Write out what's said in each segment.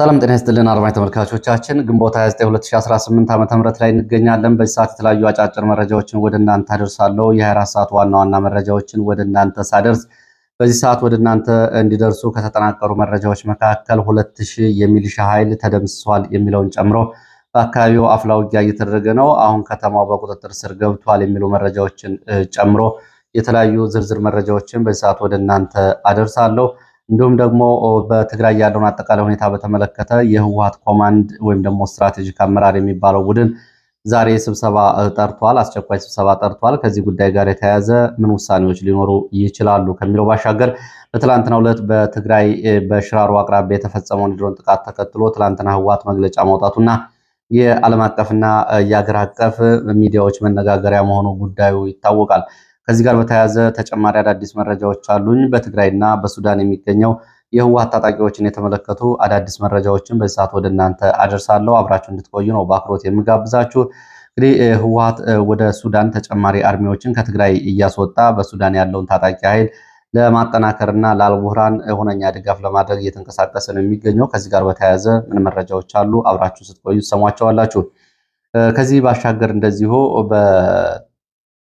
ሰላም ጤና ይስጥልን አድማጭ ተመልካቾቻችን ግንቦት 29 2018 ዓ.ም ላይ እንገኛለን። በዚህ ሰዓት የተለያዩ አጫጭር መረጃዎችን ወደ እናንተ አደርሳለሁ። የ24 ሰዓት ዋና ዋና መረጃዎችን ወደ እናንተ ሳደርስ በዚህ ሰዓት ወደ እናንተ እንዲደርሱ ከተጠናቀሩ መረጃዎች መካከል 2000 የሚሊሻ ኃይል ተደምስሷል የሚለውን ጨምሮ በአካባቢው አፍላ ውጊያ እየተደረገ ነው፣ አሁን ከተማው በቁጥጥር ስር ገብቷል የሚሉ መረጃዎችን ጨምሮ የተለያዩ ዝርዝር መረጃዎችን በዚህ ሰዓት ወደ እናንተ አደርሳለሁ። እንዲሁም ደግሞ በትግራይ ያለውን አጠቃላይ ሁኔታ በተመለከተ የህወሓት ኮማንድ ወይም ደግሞ ስትራቴጂክ አመራር የሚባለው ቡድን ዛሬ ስብሰባ ጠርቷል፣ አስቸኳይ ስብሰባ ጠርቷል። ከዚህ ጉዳይ ጋር የተያያዘ ምን ውሳኔዎች ሊኖሩ ይችላሉ ከሚለው ባሻገር በትላንትናው ዕለት በትግራይ በሽራሮ አቅራቢያ የተፈጸመውን ድሮን ጥቃት ተከትሎ ትላንትና ህወሓት መግለጫ ማውጣቱና የዓለም አቀፍና የአገር አቀፍ ሚዲያዎች መነጋገሪያ መሆኑ ጉዳዩ ይታወቃል። ከዚህ ጋር በተያያዘ ተጨማሪ አዳዲስ መረጃዎች አሉኝ። በትግራይና በሱዳን የሚገኘው የህወሓት ታጣቂዎችን የተመለከቱ አዳዲስ መረጃዎችን በዚህ ሰዓት ወደ እናንተ አደርሳለሁ። አብራችሁ እንድትቆዩ ነው በአክብሮት የምጋብዛችሁ። እንግዲህ ህወሓት ወደ ሱዳን ተጨማሪ አርሚዎችን ከትግራይ እያስወጣ በሱዳን ያለውን ታጣቂ ኃይል ለማጠናከርና ለአልቡርሃን ሁነኛ ድጋፍ ለማድረግ እየተንቀሳቀሰ ነው የሚገኘው። ከዚህ ጋር በተያያዘ ምን መረጃዎች አሉ? አብራችሁ ስትቆዩ ትሰሟቸዋላችሁ። ከዚህ ባሻገር እንደዚሁ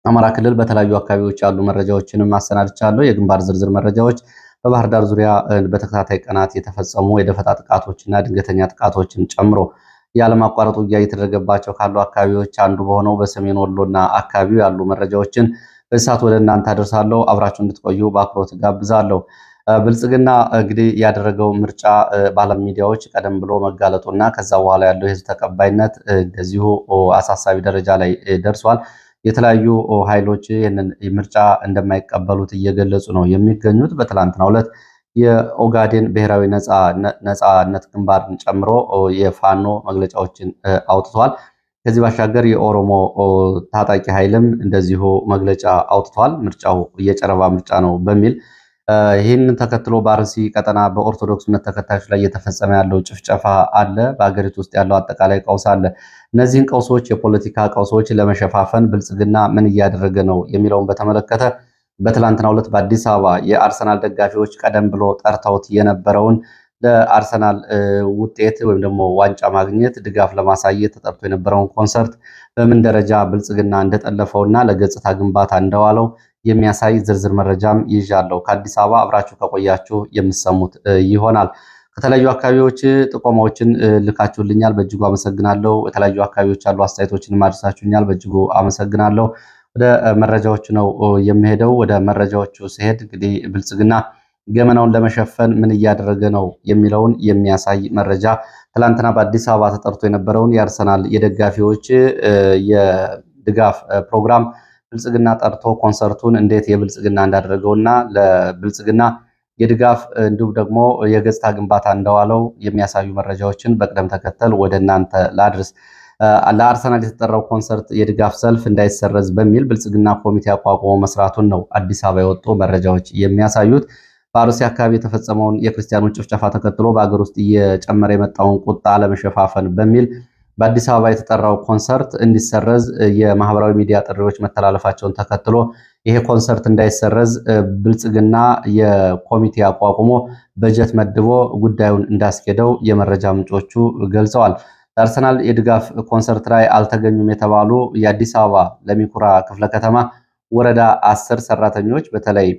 አማራ ክልል በተለያዩ አካባቢዎች ያሉ መረጃዎችንም አሰናድቻለሁ። የግንባር ዝርዝር መረጃዎች በባህር ዳር ዙሪያ በተከታታይ ቀናት የተፈጸሙ የደፈጣ ጥቃቶችና ድንገተኛ ጥቃቶችን ጨምሮ ያለማቋረጥ ውጊያ እየተደረገባቸው ካሉ አካባቢዎች አንዱ በሆነው በሰሜን ወሎና አካባቢው ያሉ መረጃዎችን በሰዓት ወደ እናንተ አደርሳለሁ። አብራችሁ እንድትቆዩ በአክብሮት ጋብዛለሁ። ብልጽግና እንግዲህ ያደረገው ምርጫ በዓለም ሚዲያዎች ቀደም ብሎ መጋለጡና ከዛ በኋላ ያለው የህዝብ ተቀባይነት እንደዚሁ አሳሳቢ ደረጃ ላይ ደርሷል። የተለያዩ ኃይሎች ይህንን ምርጫ እንደማይቀበሉት እየገለጹ ነው የሚገኙት። በትላንትናው ዕለት የኦጋዴን ብሔራዊ ነፃነት ግንባርን ጨምሮ የፋኖ መግለጫዎችን አውጥተዋል። ከዚህ ባሻገር የኦሮሞ ታጣቂ ኃይልም እንደዚሁ መግለጫ አውጥተዋል። ምርጫው የጨረባ ምርጫ ነው በሚል ይህንን ተከትሎ በአርሲ ቀጠና በኦርቶዶክስ እምነት ተከታዮች ላይ እየተፈጸመ ያለው ጭፍጨፋ አለ። በሀገሪቱ ውስጥ ያለው አጠቃላይ ቀውስ አለ። እነዚህን ቀውሶች የፖለቲካ ቀውሶች ለመሸፋፈን ብልጽግና ምን እያደረገ ነው የሚለውን በተመለከተ በትላንትናው ዕለት በአዲስ አበባ የአርሰናል ደጋፊዎች ቀደም ብሎ ጠርተውት የነበረውን ለአርሰናል ውጤት ወይም ደግሞ ዋንጫ ማግኘት ድጋፍ ለማሳየት ተጠርቶ የነበረውን ኮንሰርት በምን ደረጃ ብልጽግና እንደጠለፈውና ለገጽታ ግንባታ እንደዋለው የሚያሳይ ዝርዝር መረጃም ይዣለሁ። ከአዲስ አበባ አብራችሁ ከቆያችሁ የምትሰሙት ይሆናል። ከተለያዩ አካባቢዎች ጥቆማዎችን ልካችሁልኛል፣ በእጅጉ አመሰግናለሁ። የተለያዩ አካባቢዎች ያሉ አስተያየቶችን ማድረሳችሁኛል፣ በእጅጉ አመሰግናለሁ። ወደ መረጃዎቹ ነው የምሄደው። ወደ መረጃዎቹ ሲሄድ እንግዲህ ብልጽግና ገመናውን ለመሸፈን ምን እያደረገ ነው የሚለውን የሚያሳይ መረጃ ትላንትና በአዲስ አበባ ተጠርቶ የነበረውን የአርሰናል የደጋፊዎች የድጋፍ ፕሮግራም ብልጽግና ጠርቶ ኮንሰርቱን እንዴት የብልጽግና እንዳደረገውና ለብልጽግና የድጋፍ እንዲሁም ደግሞ የገጽታ ግንባታ እንደዋለው የሚያሳዩ መረጃዎችን በቅደም ተከተል ወደ እናንተ ላድርስ። ለአርሰናል የተጠራው ኮንሰርት የድጋፍ ሰልፍ እንዳይሰረዝ በሚል ብልጽግና ኮሚቴ አቋቁሞ መስራቱን ነው አዲስ አበባ የወጡ መረጃዎች የሚያሳዩት። በአርሲ አካባቢ የተፈጸመውን የክርስቲያኖች ጭፍጨፋ ተከትሎ በአገር ውስጥ እየጨመረ የመጣውን ቁጣ ለመሸፋፈን በሚል በአዲስ አበባ የተጠራው ኮንሰርት እንዲሰረዝ የማህበራዊ ሚዲያ ጥሪዎች መተላለፋቸውን ተከትሎ ይሄ ኮንሰርት እንዳይሰረዝ ብልጽግና የኮሚቴ አቋቁሞ በጀት መድቦ ጉዳዩን እንዳስኬደው የመረጃ ምንጮቹ ገልጸዋል። ለአርሰናል የድጋፍ ኮንሰርት ላይ አልተገኙም የተባሉ የአዲስ አበባ ለሚኩራ ክፍለ ከተማ ወረዳ 10 ሰራተኞች በተለይ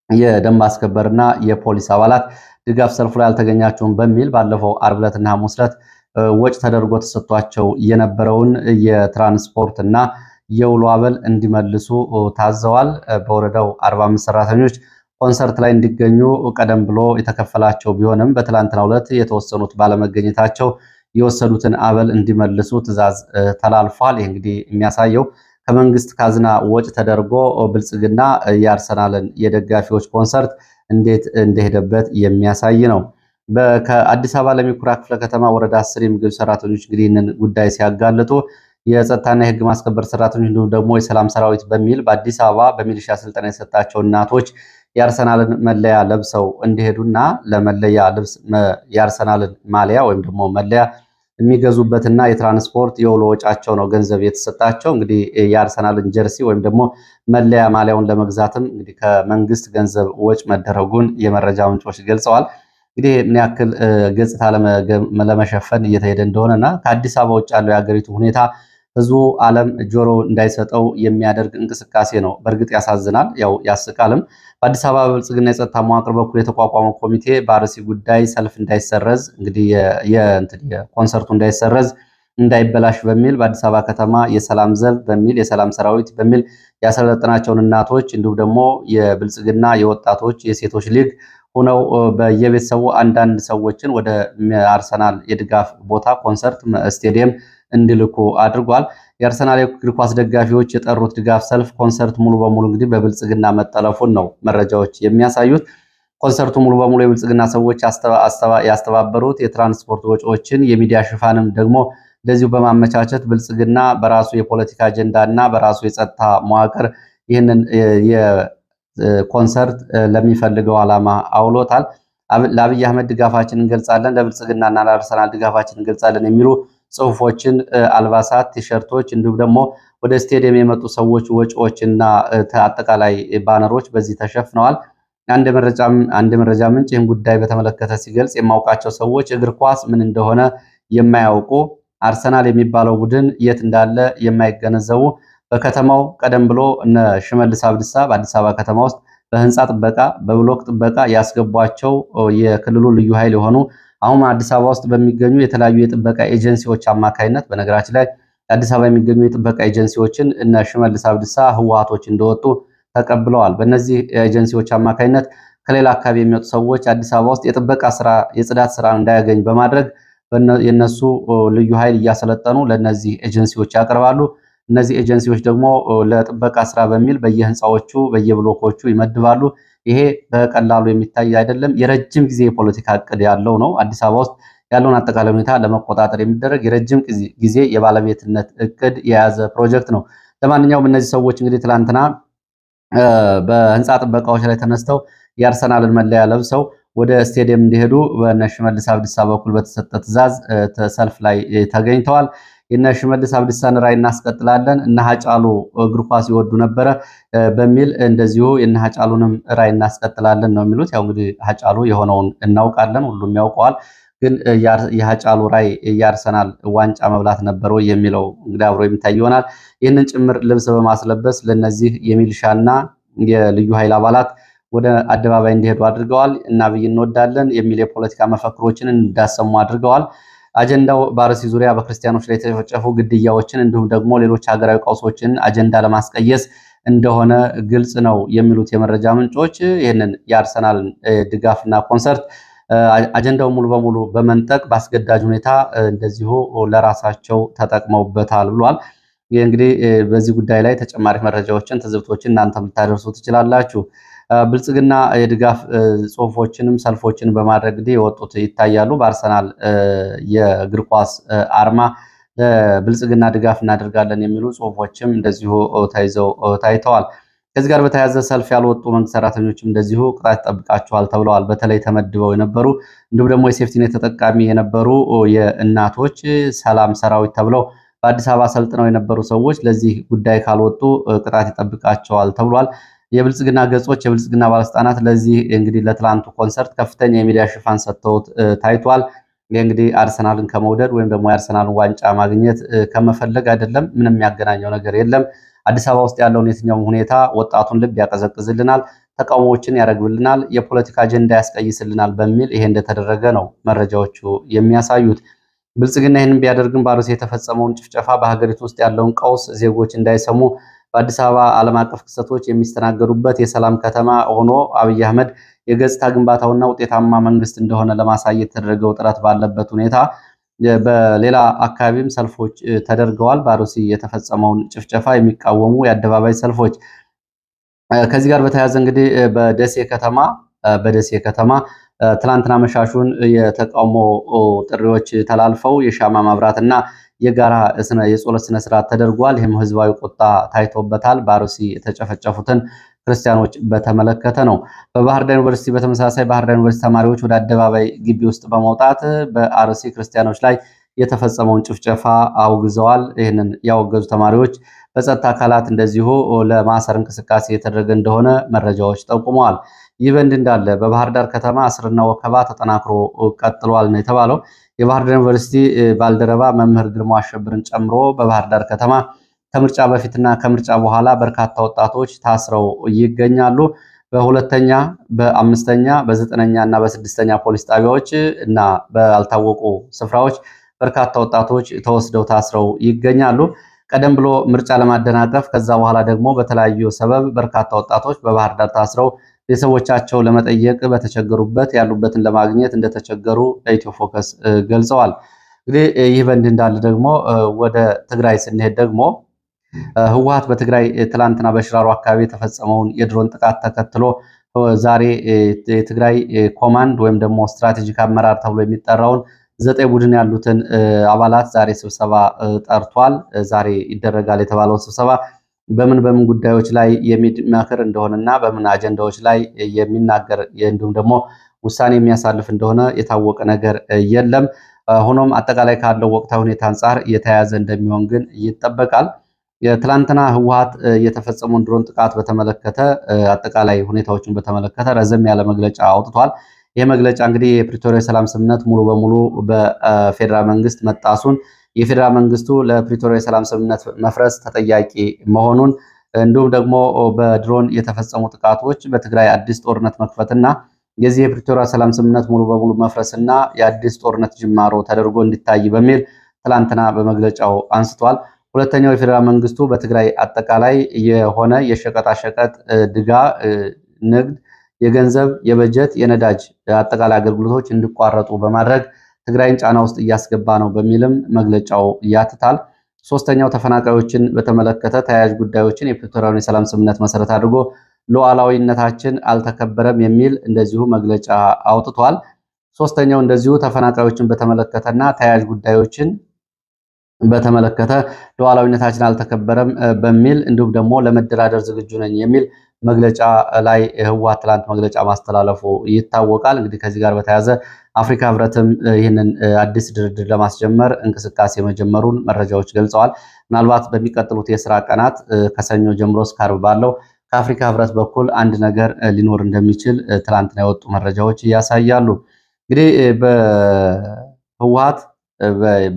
የደንብ አስከበርና የፖሊስ አባላት ድጋፍ ሰልፉ ላይ አልተገኛቸውም በሚል ባለፈው ዓርብ ዕለትና ሐሙስ ዕለት ወጭ ተደርጎ ተሰጥቷቸው የነበረውን የትራንስፖርት እና የውሎ አበል እንዲመልሱ ታዘዋል። በወረዳው 45 ሰራተኞች ኮንሰርት ላይ እንዲገኙ ቀደም ብሎ የተከፈላቸው ቢሆንም በትላንትናው ዕለት የተወሰኑት ባለመገኘታቸው የወሰዱትን አበል እንዲመልሱ ትዕዛዝ ተላልፏል። ይህ እንግዲህ የሚያሳየው ከመንግስት ካዝና ወጭ ተደርጎ ብልጽግና የአርሰናልን የደጋፊዎች ኮንሰርት እንዴት እንደሄደበት የሚያሳይ ነው። ከአዲስ አበባ ለሚኩራ ክፍለ ከተማ ወረዳ 10 የሚገኙ ሰራተኞች እንግዲህ ይህንን ጉዳይ ሲያጋልጡ የጸጥታና የህግ ማስከበር ሰራተኞች እንዲሁም ደግሞ የሰላም ሰራዊት በሚል በአዲስ አበባ በሚሊሻ ስልጠና የሰጣቸው እናቶች የአርሰናልን መለያ ለብሰው እንዲሄዱና ለመለያ ልብስ የአርሰናልን ማሊያ ወይም ደግሞ መለያ የሚገዙበትና የትራንስፖርት የውሎ ወጫቸው ነው ገንዘብ የተሰጣቸው። እንግዲህ የአርሰናልን ጀርሲ ወይም ደግሞ መለያ ማሊያውን ለመግዛትም እንግዲህ ከመንግስት ገንዘብ ወጭ መደረጉን የመረጃ ምንጮች ገልጸዋል። እንግዲህ ምን ያክል ገጽታ ለመሸፈን እየተሄደ እንደሆነና ከአዲስ አበባ ውጭ ያለው የሀገሪቱ ሁኔታ ህዝቡ ዓለም ጆሮ እንዳይሰጠው የሚያደርግ እንቅስቃሴ ነው። በእርግጥ ያሳዝናል፣ ያው ያስቃልም። በአዲስ አበባ ብልጽግና የጸጥታ መዋቅር በኩል የተቋቋመው ኮሚቴ በአርሲ ጉዳይ ሰልፍ እንዳይሰረዝ እንግዲህ የኮንሰርቱ እንዳይሰረዝ እንዳይበላሽ በሚል በአዲስ አበባ ከተማ የሰላም ዘብ በሚል የሰላም ሰራዊት በሚል ያሰለጠናቸውን እናቶች እንዲሁም ደግሞ የብልጽግና የወጣቶች የሴቶች ሊግ ሆነው በየቤተሰቡ አንዳንድ ሰዎችን ወደ አርሰናል የድጋፍ ቦታ ኮንሰርት ስቴዲየም እንዲልኩ አድርጓል። የአርሰናል እግር ኳስ ደጋፊዎች የጠሩት ድጋፍ ሰልፍ ኮንሰርት ሙሉ በሙሉ እንግዲህ በብልጽግና መጠለፉን ነው መረጃዎች የሚያሳዩት። ኮንሰርቱ ሙሉ በሙሉ የብልጽግና ሰዎች ያስተባበሩት የትራንስፖርት ወጪዎችን የሚዲያ ሽፋንም ደግሞ እንደዚሁ በማመቻቸት ብልጽግና በራሱ የፖለቲካ አጀንዳ እና በራሱ የጸጥታ መዋቅር ይህንን የኮንሰርት ለሚፈልገው ዓላማ አውሎታል። ለአብይ አህመድ ድጋፋችን እንገልጻለን፣ ለብልጽግናና ለአርሰናል ድጋፋችን እንገልጻለን የሚሉ ጽሁፎችን፣ አልባሳት፣ ቲሸርቶች እንዲሁም ደግሞ ወደ ስቴዲየም የመጡ ሰዎች ወጪዎችና አጠቃላይ ባነሮች በዚህ ተሸፍነዋል። አንድ መረጃ ምንጭ ይህን ጉዳይ በተመለከተ ሲገልጽ የማውቃቸው ሰዎች እግር ኳስ ምን እንደሆነ የማያውቁ አርሰናል የሚባለው ቡድን የት እንዳለ የማይገነዘቡ በከተማው ቀደም ብሎ እነ ሽመልስ አብዲሳ በአዲስ አበባ ከተማ ውስጥ በህንፃ ጥበቃ በብሎክ ጥበቃ ያስገቧቸው የክልሉ ልዩ ኃይል የሆኑ አሁን አዲስ አበባ ውስጥ በሚገኙ የተለያዩ የጥበቃ ኤጀንሲዎች አማካይነት በነገራችን ላይ አዲስ አበባ የሚገኙ የጥበቃ ኤጀንሲዎችን እነ ሽመልስ አብዲሳ ህወሓቶች እንደወጡ ተቀብለዋል። በእነዚህ ኤጀንሲዎች አማካይነት ከሌላ አካባቢ የሚወጡ ሰዎች አዲስ አበባ ውስጥ የጥበቃ ስራ የጽዳት ስራ እንዳያገኝ በማድረግ የነሱ ልዩ ኃይል እያሰለጠኑ ለነዚህ ኤጀንሲዎች ያቀርባሉ። እነዚህ ኤጀንሲዎች ደግሞ ለጥበቃ ስራ በሚል በየህንፃዎቹ በየብሎኮቹ ይመድባሉ። ይሄ በቀላሉ የሚታይ አይደለም። የረጅም ጊዜ የፖለቲካ እቅድ ያለው ነው። አዲስ አበባ ውስጥ ያለውን አጠቃላይ ሁኔታ ለመቆጣጠር የሚደረግ የረጅም ጊዜ የባለቤትነት እቅድ የያዘ ፕሮጀክት ነው። ለማንኛውም እነዚህ ሰዎች እንግዲህ ትላንትና በህንፃ ጥበቃዎች ላይ ተነስተው የአርሰናልን መለያ ለብሰው ወደ ስቴዲየም እንዲሄዱ በእነ ሽመልስ አብዲሳ በኩል በተሰጠ ትዕዛዝ ሰልፍ ላይ ተገኝተዋል። የእነ ሽመልስ አብዲሳን ራዕይ እናስቀጥላለን፣ እነ ሀጫሉ እግር ኳስ ይወዱ ነበረ በሚል እንደዚሁ የእነ ሀጫሉንም ራዕይ እናስቀጥላለን ነው የሚሉት። ያው እንግዲህ ሀጫሉ የሆነውን እናውቃለን፣ ሁሉም ያውቀዋል። ግን የሀጫሉ ራዕይ የአርሰናል ዋንጫ መብላት ነበረው የሚለው እንግዲህ አብሮ የሚታይ ይሆናል። ይህንን ጭምር ልብስ በማስለበስ ለነዚህ የሚሊሻና የልዩ ኃይል አባላት ወደ አደባባይ እንዲሄዱ አድርገዋል። እና አብይ እንወዳለን የሚል የፖለቲካ መፈክሮችን እንዳሰሙ አድርገዋል። አጀንዳው በአርሲ ዙሪያ በክርስቲያኖች ላይ የተጨፈጨፉ ግድያዎችን እንዲሁም ደግሞ ሌሎች ሀገራዊ ቀውሶችን አጀንዳ ለማስቀየስ እንደሆነ ግልጽ ነው የሚሉት የመረጃ ምንጮች ይህንን የአርሰናልን ድጋፍና ኮንሰርት አጀንዳው ሙሉ በሙሉ በመንጠቅ በአስገዳጅ ሁኔታ እንደዚሁ ለራሳቸው ተጠቅመውበታል ብሏል። እንግዲህ በዚህ ጉዳይ ላይ ተጨማሪ መረጃዎችን ትዝብቶችን እናንተም ልታደርሱ ትችላላችሁ። ብልጽግና የድጋፍ ጽሁፎችንም ሰልፎችን በማድረግ የወጡት ይታያሉ። በአርሰናል የእግር ኳስ አርማ ለብልጽግና ድጋፍ እናደርጋለን የሚሉ ጽሁፎችም እንደዚሁ ተይዘው ታይተዋል። ከዚህ ጋር በተያያዘ ሰልፍ ያልወጡ መንግስት ሰራተኞችም እንደዚሁ ቅጣት ይጠብቃቸዋል ተብለዋል። በተለይ ተመድበው የነበሩ እንዲሁም ደግሞ የሴፍቲኔት ተጠቃሚ የነበሩ የእናቶች ሰላም ሰራዊት ተብለው በአዲስ አበባ ሰልጥነው የነበሩ ሰዎች ለዚህ ጉዳይ ካልወጡ ቅጣት ይጠብቃቸዋል ተብሏል። የብልጽግና ገጾች የብልጽግና ባለስልጣናት ለዚህ እንግዲህ ለትላንቱ ኮንሰርት ከፍተኛ የሚዲያ ሽፋን ሰጥተውት ታይቷል። ይህ እንግዲህ አርሰናልን ከመውደድ ወይም ደግሞ የአርሰናልን ዋንጫ ማግኘት ከመፈለግ አይደለም። ምንም የሚያገናኘው ነገር የለም። አዲስ አበባ ውስጥ ያለውን የትኛውም ሁኔታ ወጣቱን ልብ ያቀዘቅዝልናል፣ ተቃውሞዎችን ያረግብልናል፣ የፖለቲካ አጀንዳ ያስቀይስልናል በሚል ይሄ እንደተደረገ ነው መረጃዎቹ የሚያሳዩት። ብልጽግና ይህንን ቢያደርግም በአርሲ የተፈጸመውን ጭፍጨፋ በሀገሪቱ ውስጥ ያለውን ቀውስ ዜጎች እንዳይሰሙ በአዲስ አበባ ዓለም አቀፍ ክስተቶች የሚስተናገዱበት የሰላም ከተማ ሆኖ አብይ አህመድ የገጽታ ግንባታውና ውጤታማ መንግስት እንደሆነ ለማሳየት የተደረገው ጥረት ባለበት ሁኔታ በሌላ አካባቢም ሰልፎች ተደርገዋል። በአርሲ የተፈጸመውን ጭፍጨፋ የሚቃወሙ የአደባባይ ሰልፎች። ከዚህ ጋር በተያያዘ እንግዲህ በደሴ ከተማ ትላንትና መሻሹን የተቃውሞ ጥሪዎች ተላልፈው የሻማ ማብራትና የጋራ የጸሎት ስነ ስርዓት ተደርጓል። ይህም ህዝባዊ ቁጣ ታይቶበታል። በአርሲ የተጨፈጨፉትን ክርስቲያኖች በተመለከተ ነው። በባህር ዳር ዩኒቨርሲቲ በተመሳሳይ ባህር ዳር ዩኒቨርሲቲ ተማሪዎች ወደ አደባባይ ግቢ ውስጥ በመውጣት በአርሲ ክርስቲያኖች ላይ የተፈጸመውን ጭፍጨፋ አውግዘዋል። ይህንን ያወገዙ ተማሪዎች በጸጥታ አካላት እንደዚሁ ለማሰር እንቅስቃሴ የተደረገ እንደሆነ መረጃዎች ጠቁመዋል። ይህ በእንዲህ እንዳለ በባህር ዳር ከተማ እስርና ወከባ ተጠናክሮ ቀጥሏል ነው የተባለው። የባህር ዳር ዩኒቨርሲቲ ባልደረባ መምህር ግርማ አሸብርን ጨምሮ በባህር ዳር ከተማ ከምርጫ በፊትና ከምርጫ በኋላ በርካታ ወጣቶች ታስረው ይገኛሉ። በሁለተኛ፣ በአምስተኛ፣ በዘጠነኛ እና በስድስተኛ ፖሊስ ጣቢያዎች እና ባልታወቁ ስፍራዎች በርካታ ወጣቶች ተወስደው ታስረው ይገኛሉ። ቀደም ብሎ ምርጫ ለማደናቀፍ ከዛ በኋላ ደግሞ በተለያዩ ሰበብ በርካታ ወጣቶች በባህር ዳር ታስረው ቤተሰቦቻቸው ለመጠየቅ በተቸገሩበት ያሉበትን ለማግኘት እንደተቸገሩ ለኢትዮ ፎከስ ገልጸዋል። እንግዲህ ይህ በእንዲህ እንዳለ ደግሞ ወደ ትግራይ ስንሄድ ደግሞ ህወሓት በትግራይ ትላንትና በሽራሮ አካባቢ የተፈጸመውን የድሮን ጥቃት ተከትሎ ዛሬ የትግራይ ኮማንድ ወይም ደግሞ ስትራቴጂክ አመራር ተብሎ የሚጠራውን 9 ቡድን ያሉትን አባላት ዛሬ ስብሰባ ጠርቷል። ዛሬ ይደረጋል የተባለውን ስብሰባ በምን ጉዳዮች ላይ የሚመክር እንደሆነና በምን አጀንዳዎች ላይ የሚናገር እንዲሁም ደግሞ ውሳኔ የሚያሳልፍ እንደሆነ የታወቀ ነገር የለም። ሆኖም አጠቃላይ ካለው ወቅታዊ ሁኔታ አንጻር የተያያዘ እንደሚሆን ግን ይጠበቃል። የትላንትና ህወሓት የተፈጸመውን ድሮን ጥቃት በተመለከተ አጠቃላይ ሁኔታዎችን በተመለከተ ረዘም ያለ መግለጫ አውጥቷል። ይህ መግለጫ እንግዲህ የፕሪቶሪያ ሰላም ስምምነት ሙሉ በሙሉ በፌዴራል መንግስት መጣሱን፣ የፌዴራል መንግስቱ ለፕሪቶሪያ ሰላም ስምምነት መፍረስ ተጠያቂ መሆኑን እንዲሁም ደግሞ በድሮን የተፈጸሙ ጥቃቶች በትግራይ አዲስ ጦርነት መክፈትና የዚህ የፕሪቶሪያ ሰላም ስምምነት ሙሉ በሙሉ መፍረስና የአዲስ ጦርነት ጅማሮ ተደርጎ እንዲታይ በሚል ትላንትና በመግለጫው አንስቷል። ሁለተኛው የፌዴራል መንግስቱ በትግራይ አጠቃላይ የሆነ የሸቀጣሸቀጥ ድጋ ንግድ፣ የገንዘብ፣ የበጀት፣ የነዳጅ አጠቃላይ አገልግሎቶች እንዲቋረጡ በማድረግ ትግራይን ጫና ውስጥ እያስገባ ነው በሚልም መግለጫው ያትታል። ሶስተኛው ተፈናቃዮችን በተመለከተ ተያያዥ ጉዳዮችን የፕሪቶሪያውን የሰላም ስምምነት መሰረት አድርጎ ሉዓላዊነታችን አልተከበረም የሚል እንደዚሁ መግለጫ አውጥቷል። ሶስተኛው እንደዚሁ ተፈናቃዮችን በተመለከተና ተያያዥ ጉዳዮችን በተመለከተ ሉዓላዊነታችን አልተከበረም በሚል እንዲሁም ደግሞ ለመደራደር ዝግጁ ነኝ የሚል መግለጫ ላይ ህወሓት ትላንት መግለጫ ማስተላለፉ ይታወቃል። እንግዲህ ከዚህ ጋር በተያያዘ አፍሪካ ህብረትም ይህንን አዲስ ድርድር ለማስጀመር እንቅስቃሴ መጀመሩን መረጃዎች ገልጸዋል። ምናልባት በሚቀጥሉት የስራ ቀናት ከሰኞ ጀምሮ እስከ ዓርብ ባለው ከአፍሪካ ህብረት በኩል አንድ ነገር ሊኖር እንደሚችል ትላንትና የወጡ መረጃዎች ያሳያሉ። እንግዲህ በህወሓት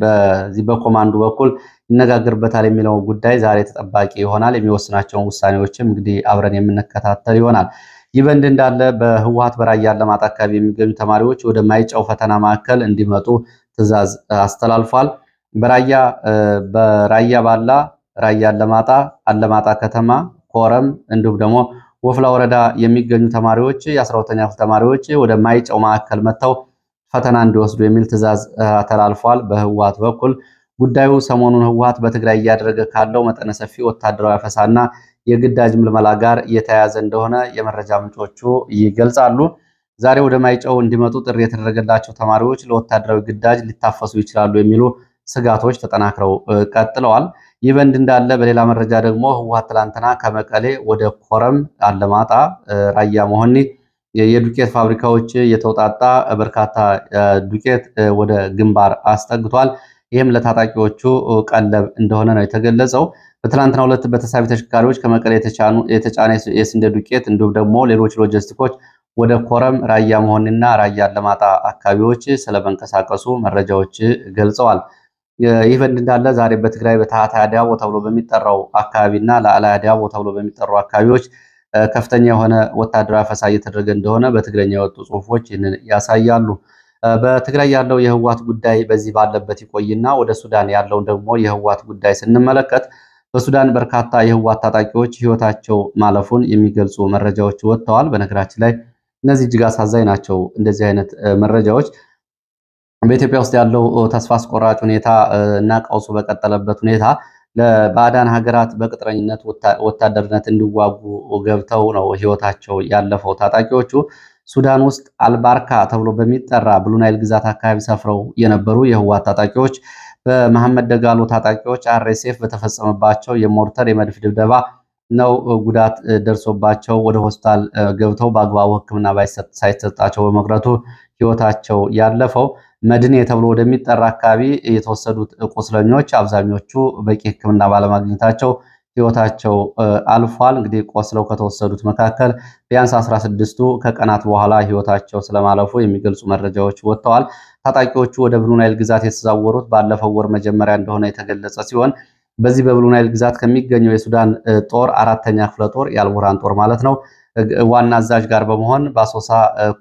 በዚህ በኮማንዱ በኩል ይነጋገርበታል የሚለው ጉዳይ ዛሬ ተጠባቂ ይሆናል። የሚወስናቸውን ውሳኔዎችም እንግዲህ አብረን የምንከታተል ይሆናል። ይህ በእንዲህ እንዳለ በህወሓት በራያ አላማጣ አካባቢ የሚገኙ ተማሪዎች ወደ ማይጨው ፈተና ማዕከል እንዲመጡ ትዕዛዝ አስተላልፏል። በራያ ባላ፣ ራያ አላማጣ፣ አላማጣ ከተማ፣ ኮረም እንዲሁም ደግሞ ወፍላ ወረዳ የሚገኙ ተማሪዎች የ12ኛ ክፍል ተማሪዎች ወደ ማይጨው ማዕከል መጥተው ፈተና እንዲወስዱ የሚል ትዕዛዝ ተላልፏል። በህወሓት በኩል ጉዳዩ ሰሞኑን ህወሓት በትግራይ እያደረገ ካለው መጠነ ሰፊ ወታደራዊ አፈሳና የግዳጅ ምልመላ ጋር የተያያዘ እንደሆነ የመረጃ ምንጮቹ ይገልጻሉ። ዛሬ ወደ ማይጨው እንዲመጡ ጥሪ የተደረገላቸው ተማሪዎች ለወታደራዊ ግዳጅ ሊታፈሱ ይችላሉ የሚሉ ስጋቶች ተጠናክረው ቀጥለዋል። ይህ በእንዲህ እንዳለ በሌላ መረጃ ደግሞ ህወሓት ትላንትና ከመቀሌ ወደ ኮረም፣ አለማጣ፣ ራያ መሆኒ የዱቄት ፋብሪካዎች የተውጣጣ በርካታ ዱቄት ወደ ግንባር አስጠግቷል። ይህም ለታጣቂዎቹ ቀለብ እንደሆነ ነው የተገለጸው። በትላንትናው ዕለት በተሳቢ ተሽከርካሪዎች ከመቀሌ የተጫነ የስንዴ ዱቄት እንዲሁም ደግሞ ሌሎች ሎጂስቲኮች ወደ ኮረም፣ ራያ መሆንና ራያ አላማጣ አካባቢዎች ስለመንቀሳቀሱ መረጃዎች ገልጸዋል። ይህ በእንዲህ እንዳለ ዛሬ በትግራይ በታህታይ ዳቦ ተብሎ በሚጠራው አካባቢና ላዕላይ ዳቦ ተብሎ በሚጠሩ አካባቢዎች ከፍተኛ የሆነ ወታደራዊ አፈሳ እየተደረገ እንደሆነ በትግረኛ የወጡ ጽሁፎች ይህንን ያሳያሉ። በትግራይ ያለው የህወሓት ጉዳይ በዚህ ባለበት ይቆይና ወደ ሱዳን ያለውን ደግሞ የህወሓት ጉዳይ ስንመለከት በሱዳን በርካታ የህወሓት ታጣቂዎች ህይወታቸው ማለፉን የሚገልጹ መረጃዎች ወጥተዋል። በነገራችን ላይ እነዚህ እጅግ አሳዛኝ ናቸው። እንደዚህ አይነት መረጃዎች በኢትዮጵያ ውስጥ ያለው ተስፋ አስቆራጭ ሁኔታ እና ቀውሱ በቀጠለበት ሁኔታ ለባዕዳን ሀገራት በቅጥረኝነት ወታደርነት እንዲዋጉ ገብተው ነው ህይወታቸው ያለፈው። ታጣቂዎቹ ሱዳን ውስጥ አልባርካ ተብሎ በሚጠራ ብሉናይል ግዛት አካባቢ ሰፍረው የነበሩ የህወሓት ታጣቂዎች በመሐመድ ደጋሎ ታጣቂዎች አርኤስኤፍ በተፈጸመባቸው የሞርተር የመድፍ ድብደባ ነው ጉዳት ደርሶባቸው ወደ ሆስፒታል ገብተው በአግባቡ ሕክምና ሳይሰጣቸው በመቅረቱ ህይወታቸው ያለፈው። መድኔ ተብሎ ወደሚጠራ አካባቢ የተወሰዱት ቁስለኞች አብዛኞቹ በቂ ሕክምና ባለማግኘታቸው ህይወታቸው አልፏል። እንግዲህ ቆስለው ከተወሰዱት መካከል ቢያንስ 16ቱ ከቀናት በኋላ ህይወታቸው ስለማለፉ የሚገልጹ መረጃዎች ወጥተዋል። ታጣቂዎቹ ወደ ብሉ ናይል ግዛት የተዛወሩት ባለፈው ወር መጀመሪያ እንደሆነ የተገለጸ ሲሆን በዚህ በብሉ ናይል ግዛት ከሚገኘው የሱዳን ጦር 4ኛ ክፍለ ጦር የአልቡርሃን ጦር ማለት ነው ዋና አዛዥ ጋር በመሆን በአሶሳ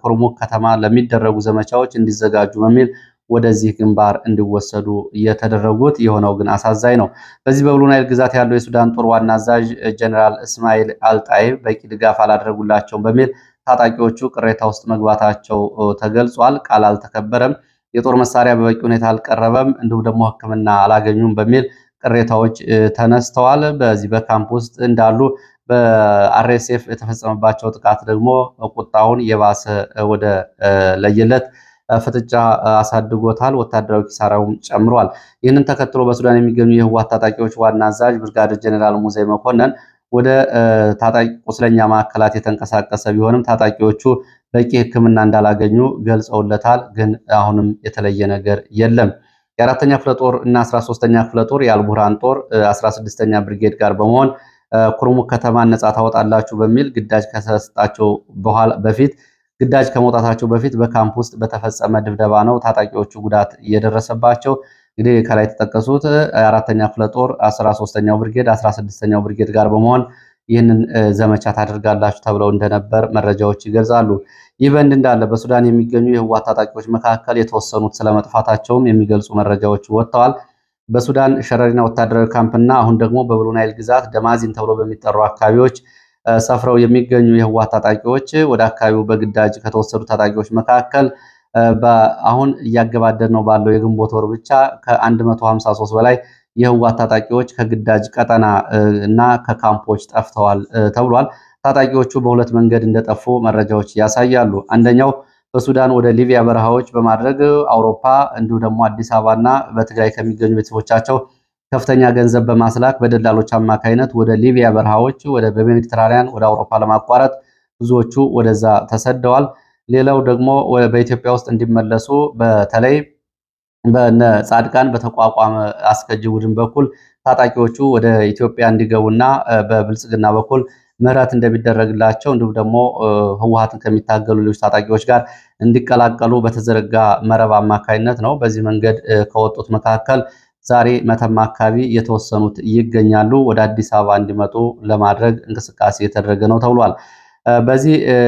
ኩርሙክ ከተማ ለሚደረጉ ዘመቻዎች እንዲዘጋጁ በሚል ወደዚህ ግንባር እንዲወሰዱ የተደረጉት። የሆነው ግን አሳዛኝ ነው። በዚህ በብሉ ናይል ግዛት ያለው የሱዳን ጦር ዋና አዛዥ ጀነራል እስማኤል አልጣይብ በቂ ድጋፍ አላደረጉላቸውም በሚል ታጣቂዎቹ ቅሬታ ውስጥ መግባታቸው ተገልጿል። ቃል አልተከበረም፣ የጦር መሳሪያ በበቂ ሁኔታ አልቀረበም፣ እንዲሁም ደግሞ ሕክምና አላገኙም በሚል ቅሬታዎች ተነስተዋል። በዚህ በካምፕ ውስጥ እንዳሉ በአርኤስኤፍ የተፈጸመባቸው ጥቃት ደግሞ ቁጣውን የባሰ ወደ ለየለት ፍጥጫ አሳድጎታል። ወታደራዊ ኪሳራውም ጨምሯል። ይህንን ተከትሎ በሱዳን የሚገኙ የህወሓት ታጣቂዎች ዋና አዛዥ ብርጋዴር ጀኔራል ሙዘይ መኮንን ወደ ታጣቂ ቁስለኛ ማዕከላት የተንቀሳቀሰ ቢሆንም ታጣቂዎቹ በቂ ሕክምና እንዳላገኙ ገልጸውለታል። ግን አሁንም የተለየ ነገር የለም። የ4ኛ ክፍለ ጦር እና 13ኛ ክፍለ ጦር የአልቡርሃን ጦር 16ኛ ብርጌድ ጋር በመሆን ኩርሙክ ከተማን ነጻ ታወጣላችሁ በሚል ግዳጅ ከሰጣቸው በፊት ግዳጅ ከመውጣታቸው በፊት በካምፕ ውስጥ በተፈጸመ ድብደባ ነው ታጣቂዎቹ ጉዳት እየደረሰባቸው። እንግዲህ ከላይ የተጠቀሱት 4ኛ ክፍለ ጦር 13ኛው ብርጌድ 16ኛው ብርጌድ ጋር በመሆን ይህንን ዘመቻ ታደርጋላችሁ ተብለው እንደነበር መረጃዎች ይገልጻሉ። ይህ በእንዲህ እንዳለ በሱዳን የሚገኙ የህወሓት ታጣቂዎች መካከል የተወሰኑት ስለመጥፋታቸውም የሚገልጹ መረጃዎች ወጥተዋል። በሱዳን ሸረሪና ወታደራዊ ካምፕና አሁን ደግሞ በብሉ ናይል ግዛት ደማዚን ተብሎ በሚጠሩ አካባቢዎች ሰፍረው የሚገኙ የህወሓት ታጣቂዎች ወደ አካባቢው በግዳጅ ከተወሰዱ ታጣቂዎች መካከል አሁን እያገባደድ ነው ባለው የግንቦት ወር ብቻ ከ153 በላይ የህወሓት ታጣቂዎች ከግዳጅ ቀጠና እና ከካምፖች ጠፍተዋል ተብሏል። ታጣቂዎቹ በሁለት መንገድ እንደጠፉ መረጃዎች ያሳያሉ። አንደኛው በሱዳን ወደ ሊቢያ በረሃዎች በማድረግ አውሮፓ እንዲሁም ደግሞ አዲስ አበባና በትግራይ ከሚገኙ ቤተሰቦቻቸው ከፍተኛ ገንዘብ በማስላክ በደላሎች አማካይነት ወደ ሊቢያ በረሃዎች ወደ በሜዲትራኒያን ወደ አውሮፓ ለማቋረጥ ብዙዎቹ ወደዛ ተሰደዋል። ሌላው ደግሞ በኢትዮጵያ ውስጥ እንዲመለሱ በተለይ በነ ጻድቃን በተቋቋመ አስከጂ ቡድን በኩል ታጣቂዎቹ ወደ ኢትዮጵያ እንዲገቡና በብልጽግና በኩል ምህረት እንደሚደረግላቸው እንዲሁም ደግሞ ህወሓትን ከሚታገሉ ሌሎች ታጣቂዎች ጋር እንዲቀላቀሉ በተዘረጋ መረብ አማካይነት ነው። በዚህ መንገድ ከወጡት መካከል ዛሬ መተማ አካባቢ የተወሰኑት ይገኛሉ። ወደ አዲስ አበባ እንዲመጡ ለማድረግ እንቅስቃሴ የተደረገ ነው ተብሏል።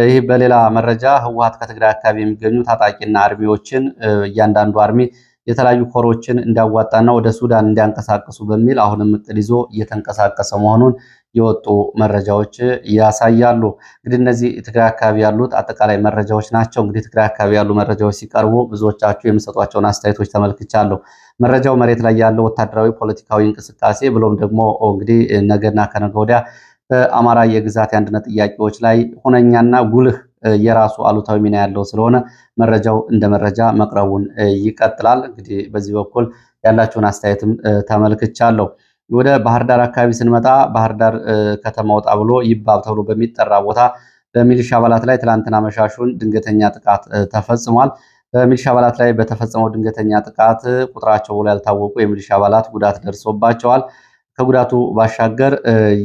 ይህ በሌላ መረጃ ህወሓት ከትግራይ አካባቢ የሚገኙ ታጣቂና አርሚዎችን እያንዳንዱ አርሚ የተለያዩ ኮሮችን እንዲያዋጣና ወደ ሱዳን እንዲያንቀሳቀሱ በሚል አሁንም እቅድ ይዞ እየተንቀሳቀሰ መሆኑን የወጡ መረጃዎች ያሳያሉ። እንግዲህ እነዚህ ትግራይ አካባቢ ያሉት አጠቃላይ መረጃዎች ናቸው። እንግዲህ ትግራይ አካባቢ ያሉ መረጃዎች ሲቀርቡ ብዙዎቻችሁ የሚሰጧቸውን አስተያየቶች ተመልክቻለሁ። መረጃው መሬት ላይ ያለው ወታደራዊ ፖለቲካዊ እንቅስቃሴ ብሎም ደግሞ እንግዲህ ነገና ከነገ ወዲያ በአማራ የግዛት የአንድነት ጥያቄዎች ላይ ሁነኛና ጉልህ የራሱ አሉታዊ ሚና ያለው ስለሆነ መረጃው እንደ መረጃ መቅረቡን ይቀጥላል። እንግዲህ በዚህ በኩል ያላችሁን አስተያየትም ተመልክቻለሁ። ወደ ባህር ዳር አካባቢ ስንመጣ ባህር ዳር ከተማ ወጣ ብሎ ይባብ ተብሎ በሚጠራ ቦታ በሚሊሻ አባላት ላይ ትላንትና መሻሹን ድንገተኛ ጥቃት ተፈጽሟል። በሚሊሻ አባላት ላይ በተፈጸመው ድንገተኛ ጥቃት ቁጥራቸው ብሎ ያልታወቁ የሚሊሻ አባላት ጉዳት ደርሶባቸዋል። ከጉዳቱ ባሻገር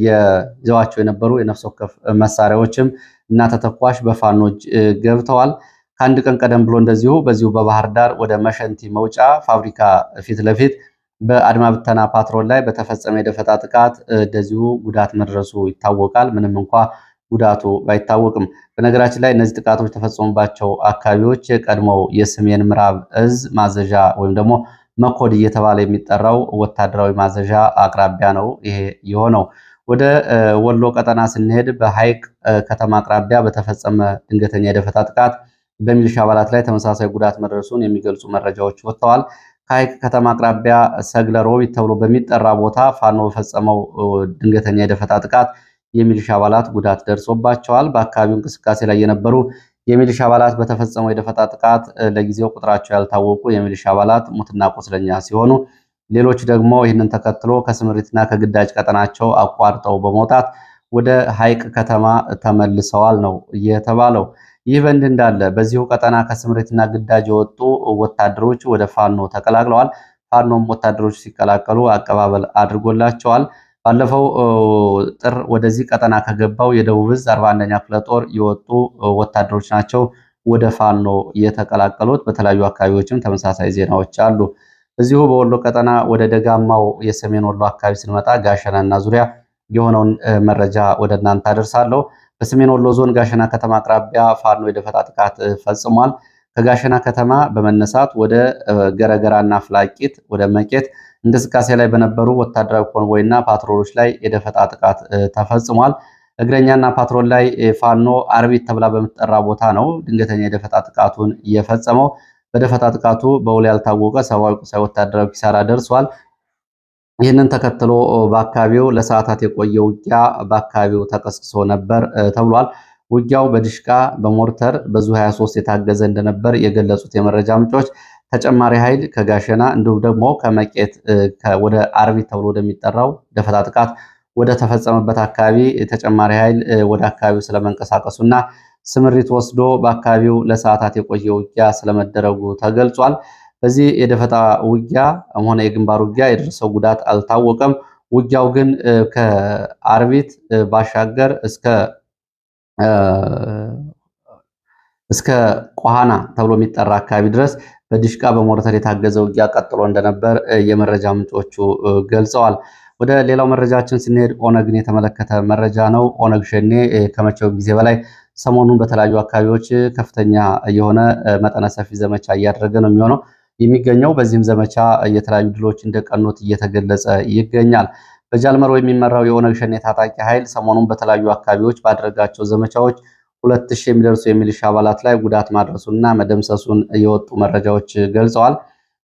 ይዘዋቸው የነበሩ የነፍስ ወከፍ መሳሪያዎችም እና ተተኳሽ በፋኖች ገብተዋል። ከአንድ ቀን ቀደም ብሎ እንደዚሁ በዚሁ በባህር ዳር ወደ መሸንቲ መውጫ ፋብሪካ ፊት ለፊት በአድማ ብተና ፓትሮል ላይ በተፈጸመ የደፈጣ ጥቃት እንደዚሁ ጉዳት መድረሱ ይታወቃል። ምንም እንኳ ጉዳቱ ባይታወቅም፣ በነገራችን ላይ እነዚህ ጥቃቶች የተፈጸሙባቸው አካባቢዎች የቀድሞው የሰሜን ምዕራብ እዝ ማዘዣ ወይም ደግሞ መኮድ እየተባለ የሚጠራው ወታደራዊ ማዘዣ አቅራቢያ ነው ይሄ የሆነው። ወደ ወሎ ቀጠና ስንሄድ በሐይቅ ከተማ አቅራቢያ በተፈጸመ ድንገተኛ የደፈጣ ጥቃት በሚሊሻ አባላት ላይ ተመሳሳይ ጉዳት መድረሱን የሚገልጹ መረጃዎች ወጥተዋል። ከሐይቅ ከተማ አቅራቢያ ሰግለ ሮቢት ተብሎ በሚጠራ ቦታ ፋኖ በፈጸመው ድንገተኛ የደፈጣ ጥቃት የሚሊሻ አባላት ጉዳት ደርሶባቸዋል። በአካባቢው እንቅስቃሴ ላይ የነበሩ የሚሊሻ አባላት በተፈጸመው የደፈጣ ጥቃት ለጊዜው ቁጥራቸው ያልታወቁ የሚሊሻ አባላት ሙትና ቁስለኛ ሲሆኑ፣ ሌሎች ደግሞ ይህንን ተከትሎ ከስምሪትና ከግዳጅ ቀጠናቸው አቋርጠው በመውጣት ወደ ሐይቅ ከተማ ተመልሰዋል ነው የተባለው። ይህ በእንዲህ እንዳለ በዚሁ ቀጠና ከስምሪትና ግዳጅ የወጡ ወታደሮች ወደ ፋኖ ተቀላቅለዋል። ፋኖም ወታደሮች ሲቀላቀሉ አቀባበል አድርጎላቸዋል። ባለፈው ጥር ወደዚህ ቀጠና ከገባው የደቡብ ዕዝ 41ኛ ክፍለ ጦር የወጡ ወታደሮች ናቸው ወደ ፋኖ የተቀላቀሉት። በተለያዩ አካባቢዎችም ተመሳሳይ ዜናዎች አሉ። እዚሁ በወሎ ቀጠና ወደ ደጋማው የሰሜን ወሎ አካባቢ ስንመጣ ጋሸናና ዙሪያ የሆነውን መረጃ ወደ እናንተ አደርሳለሁ። በሰሜን ወሎ ዞን ጋሸና ከተማ አቅራቢያ ፋኖ የደፈጣ ጥቃት ፈጽሟል። ከጋሸና ከተማ በመነሳት ወደ ገረገራና ፍላቂት ወደ መቄት እንቅስቃሴ ላይ በነበሩ ወታደራዊ ኮንቮይና ፓትሮሎች ላይ የደፈጣ ጥቃት ተፈጽሟል። እግረኛና ፓትሮል ላይ ፋኖ አርቢት ተብላ በምትጠራ ቦታ ነው ድንገተኛ የደፈጣ ጥቃቱን የፈጸመው። በደፈጣ ጥቃቱ በውል ያልታወቀ ሰብአዊ፣ ቁሳዊ፣ ወታደራዊ ኪሳራ ደርሷል። ይህንን ተከትሎ በአካባቢው ለሰዓታት የቆየ ውጊያ በአካባቢው ተቀስቅሶ ነበር ተብሏል። ውጊያው በድሽቃ በሞርተር በዙ 23 የታገዘ እንደነበር የገለጹት የመረጃ ምንጮች ተጨማሪ ኃይል ከጋሸና እንዲሁም ደግሞ ከመቄት ወደ አርቢት ተብሎ ወደሚጠራው ደፈጣ ጥቃት ወደ ተፈጸመበት አካባቢ ተጨማሪ ኃይል ወደ አካባቢው ስለመንቀሳቀሱና ስምሪት ወስዶ በአካባቢው ለሰዓታት የቆየ ውጊያ ስለመደረጉ ተገልጿል። በዚህ የደፈጣ ውጊያ ሆነ የግንባር ውጊያ የደረሰው ጉዳት አልታወቀም። ውጊያው ግን ከአርቢት ባሻገር እስከ ቆሃና ተብሎ የሚጠራ አካባቢ ድረስ በዲሽቃ በሞርተር የታገዘ ውጊያ ቀጥሎ እንደነበር የመረጃ ምንጮቹ ገልጸዋል። ወደ ሌላው መረጃችን ስንሄድ ኦነግን የተመለከተ መረጃ ነው። ኦነግ ሸኔ ከመቼው ጊዜ በላይ ሰሞኑን በተለያዩ አካባቢዎች ከፍተኛ የሆነ መጠነ ሰፊ ዘመቻ እያደረገ ነው የሚገኘው። በዚህም ዘመቻ የተለያዩ ድሎች እንደቀኑት እየተገለጸ ይገኛል። በጃልመሮ የሚመራው የኦነግ ሸኔ ታጣቂ ኃይል ሰሞኑን በተለያዩ አካባቢዎች ባደረጋቸው ዘመቻዎች 2000 የሚደርሱ የሚሊሻ አባላት ላይ ጉዳት ማድረሱና መደምሰሱን የወጡ መረጃዎች ገልጸዋል።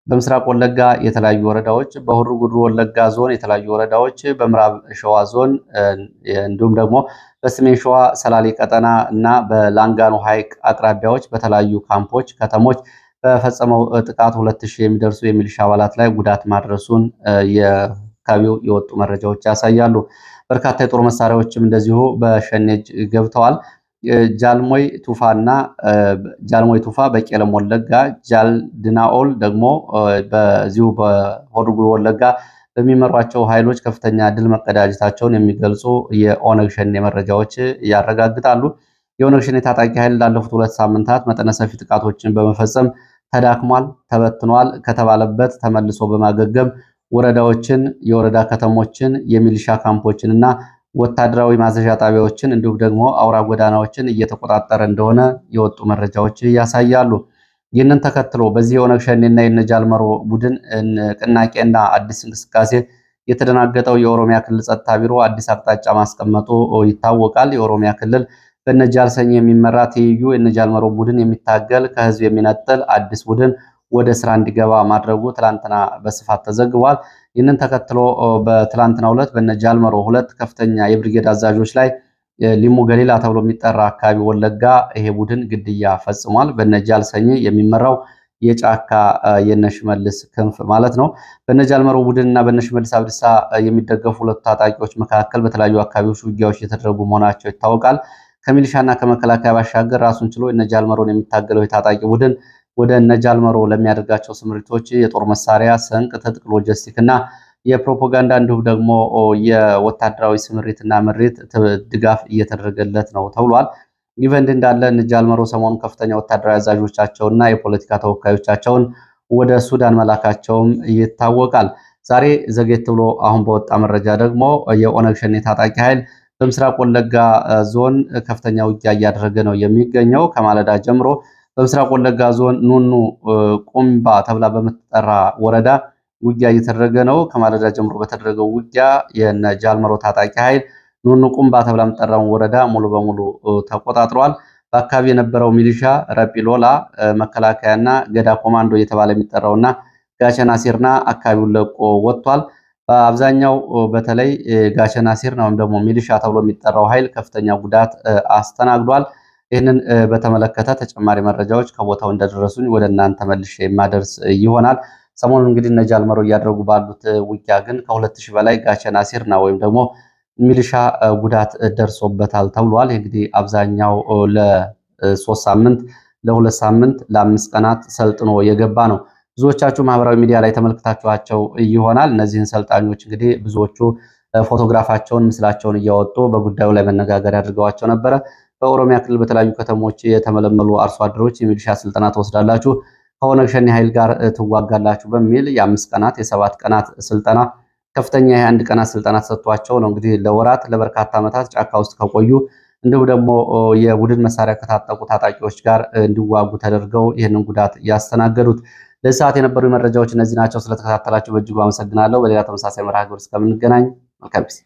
በምስራቅ ወለጋ የተለያዩ ወረዳዎች፣ በሆሮ ጉዱሩ ወለጋ ዞን የተለያዩ ወረዳዎች፣ በምዕራብ ሸዋ ዞን እንዲሁም ደግሞ በሰሜን ሸዋ ሰላሌ ቀጠና እና በላንጋኖ ሐይቅ አቅራቢያዎች በተለያዩ ካምፖች፣ ከተሞች በፈጸመው ጥቃት 2000 የሚደርሱ የሚሊሻ አባላት ላይ ጉዳት ማድረሱን የአካባቢው የወጡ መረጃዎች ያሳያሉ። በርካታ የጦር መሳሪያዎችም እንደዚሁ በሸኔ እጅ ገብተዋል። ጃልሞይ ቱፋ በቄለም ወለጋ፣ ጃልድናኦል ደግሞ በዚሁ በሆሮ ጉዱሩ ወለጋ በሚመሯቸው ኃይሎች ከፍተኛ ድል መቀዳጀታቸውን የሚገልጹ የኦነግ ሸኔ መረጃዎች ያረጋግጣሉ። የኦነግ ሸኔ ታጣቂ ኃይል ላለፉት 2 ሳምንታት መጠነ ሰፊ ጥቃቶችን በመፈጸም ተዳክሟል፣ ተበትኗል ከተባለበት ተመልሶ በማገገም ወረዳዎችን፣ የወረዳ ከተሞችን፣ የሚሊሻ ካምፖችን እና ወታደራዊ ማዘዣ ጣቢያዎችን እንዲሁም ደግሞ አውራ ጎዳናዎችን እየተቆጣጠረ እንደሆነ የወጡ መረጃዎች ያሳያሉ። ይህንን ተከትሎ በዚህ የኦነግ ሸኔና የነጃልመሮ ቡድን ንቅናቄና አዲስ እንቅስቃሴ የተደናገጠው የኦሮሚያ ክልል ጸጥታ ቢሮ አዲስ አቅጣጫ ማስቀመጡ ይታወቃል። የኦሮሚያ ክልል በነጃልሰኝ የሚመራ ትይዩ የነጃልመሮ ቡድን የሚታገል ከህዝብ የሚነጥል አዲስ ቡድን ወደ ስራ እንዲገባ ማድረጉ ትላንትና በስፋት ተዘግቧል። ይህንን ተከትሎ በትላንትናው ዕለት በነጃልመሮ 2 ከፍተኛ የብርጌድ አዛዦች ላይ ሊሙ ገሊላ ተብሎ የሚጠራ አካባቢ ወለጋ ይሄ ቡድን ግድያ ፈጽሟል። በነጃልሰኝ የሚመራው የጫካ የነሽመልስ ክንፍ ማለት ነው። በነጃልመሮ ቡድንና በነሽመልስ አብዲሳ የሚደገፉ ሁለቱ ታጣቂዎች መካከል በተለያዩ አካባቢዎች ውጊያዎች እየተደረጉ መሆናቸው ይታወቃል። ከሚሊሻና ከመከላከያ ባሻገር ራሱን ችሎ የነጃልመሮን የሚታገለው የታጣቂ ቡድን ወደ ነጃልመሮ ለሚያደርጋቸው ስምሪቶች የጦር መሳሪያ፣ ስንቅ፣ ትጥቅ፣ ሎጂስቲክ እና የፕሮፓጋንዳ እንዲሁም ደግሞ የወታደራዊ ስምሪትና ምሪት ድጋፍ እየተደረገለት ነው ተብሏል። ይህ በእንዲህ እንዳለ ነጃልመሮ ሰሞኑን ከፍተኛ ወታደራዊ አዛዦቻቸውና የፖለቲካ ተወካዮቻቸውን ወደ ሱዳን መላካቸውም ይታወቃል። ዛሬ ዘጌት ብሎ አሁን በወጣ መረጃ ደግሞ የኦነግ ሸኔ ታጣቂ ኃይል በምስራቅ ወለጋ ዞን ከፍተኛ ውጊያ እያደረገ ነው የሚገኘው። ከማለዳ ጀምሮ በምስራቅ ወለጋ ዞን ኑኑ ቁምባ ተብላ በምትጠራ ወረዳ ውጊያ እየተደረገ ነው። ከማለዳ ጀምሮ በተደረገው ውጊያ የነጃልመሮ ታጣቂ ኃይል ኑኑ ቁምባ ተብላ የምትጠራውን ወረዳ ሙሉ በሙሉ ተቆጣጥሯል። በአካባቢ የነበረው ሚሊሻ ረጲሎላ መከላከያና ገዳ ኮማንዶ እየተባለ የሚጠራውና ጋቸና ሲርና አካባቢውን ለቆ ወጥቷል። በአብዛኛው በተለይ ጋቸና ሲርና ወይም ደግሞ ሚሊሻ ተብሎ የሚጠራው ኃይል ከፍተኛ ጉዳት አስተናግዷል። ይህንን በተመለከተ ተጨማሪ መረጃዎች ከቦታው እንደደረሱኝ ወደ እናንተ መልሼ የማደርስ ይሆናል። ሰሞኑን እንግዲህ ነጃልመሮ እያደረጉ ባሉት ውጊያ ግን ከ2000 በላይ ጋቸና ሲርና ወይም ደግሞ ሚሊሻ ጉዳት ደርሶበታል ተብሏል። እንግዲህ አብዛኛው ለ3 ሳምንት፣ ለ2 ሳምንት፣ ለ5 ቀናት ሰልጥኖ የገባ ነው። ብዙዎቻችሁ ማህበራዊ ሚዲያ ላይ ተመልክታችኋቸው ይሆናል። እነዚህን ሰልጣኞች እንግዲህ ብዙዎቹ ፎቶግራፋቸውን፣ ምስላቸውን እያወጡ በጉዳዩ ላይ መነጋገር ያድርገዋቸው ነበረ። በኦሮሚያ ክልል በተለያዩ ከተሞች የተመለመሉ አርሶ አደሮች የሚሊሻ ስልጠና ትወስዳላችሁ፣ ከኦነግ ሸኔ ኃይል ጋር ትዋጋላችሁ በሚል የ5 ቀናት የ7 ቀናት ስልጠና ከፍተኛ የ1 ቀናት ስልጠና ተሰጥቷቸው ነው እንግዲህ ለወራት ለበርካታ ዓመታት ጫካ ውስጥ ከቆዩ እንዲሁም ደግሞ የቡድን መሳሪያ ከታጠቁ ታጣቂዎች ጋር እንዲዋጉ ተደርገው ይህንን ጉዳት ያስተናገዱት። ለዚህ ሰዓት የነበሩ መረጃዎች እነዚህ ናቸው። ስለተከታተላችሁ በእጅጉ አመሰግናለሁ። በሌላ ተመሳሳይ መርሃ ግብር እስከምንገናኝ መልካም ጊዜ